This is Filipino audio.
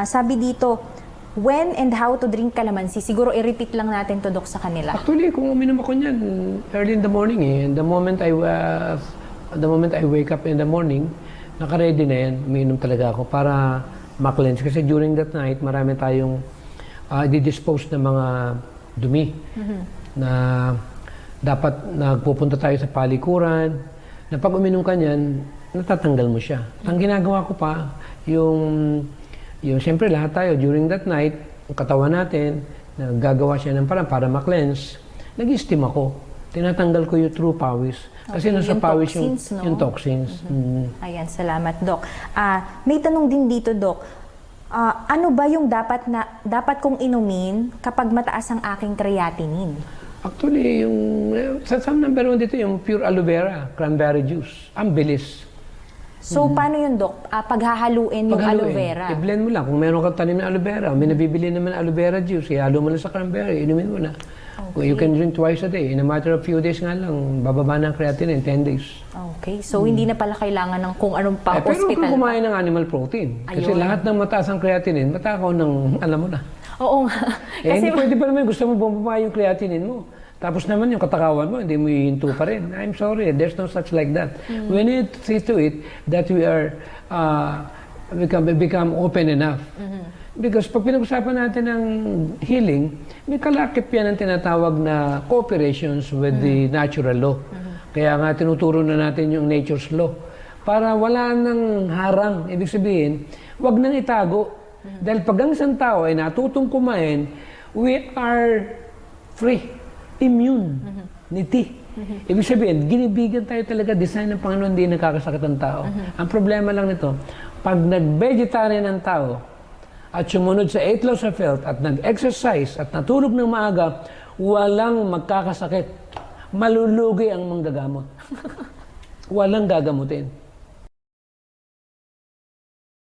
Sabi dito, when and how to drink calamansi. Siguro i-repeat lang natin to, Dok, sa kanila. Actually, kung uminom ako niyan early in the morning And the moment I wake up in the morning, naka-ready na yan. Uminom talaga ako para ma-cleanse. Kasi during that night, marami tayong di-dispose ng mga dumi na dapat nagpupunta tayo sa palikuran. Na pag uminom ka niyan, natatanggal mo siya. Ang ginagawa ko pa, yung siyempre lahat tayo during that night, ang katawan natin, naggagawa siya ng parang para ma-cleanse, nag-steam ako. Tinatanggal ko yung true pawis. Kasi nasa yung pawis toxins, no? yung toxins. Ayan, salamat, Dok. May tanong din dito, Dok. Ano ba yung dapat kong inumin kapag mataas ang aking creatinine? Actually, sa number 1 dito, yung pure aloe vera, cranberry juice. Ang bilis. So, paano yun, Dok? Paghahaluin yung aloe vera? I-blend mo lang. Kung meron kang tanim na aloe vera, may nabibili naman aloe vera juice, ihalo mo lang sa cranberry, inumin mo na. Okay. You can drink twice a day. In a matter of few days nga lang, bababa ng creatinine in 10 days. Okay. So, hindi na pala kailangan ng kung anong Pero pang-hospital. kung kumain ng animal protein. Kasi Ayun. lahat ng mataas ang creatinine, matakaw ng, alam mo na. Oo nga. Hindi pwede pa naman gusto mo bumaba yung creatinine mo. Tapos naman yung katakawan mo, hindi mo hihinto pa rin. I'm sorry, there's no such like that. We need to see to it that we are become open enough. Because pag pinag-usapan natin ng healing, may kalakip yan ang tinatawag na cooperations with the natural law. Kaya nga tinuturo na natin yung nature's law. Para wala nang harang. Ibig sabihin, wag nang itago. Dahil pag ang isang tao ay natutong kumain, we are free. Immunity. Ibig sabihin, ginibigyan tayo talaga, design ng Panginoon, hindi nakakasakit ang tao. Ang problema lang nito, pag nag-vegetarian ang tao, at sumunod sa 8 laws of health, at nag-exercise, at natulog ng maaga, walang magkakasakit. Malulugi ang manggagamot. Walang gagamutin.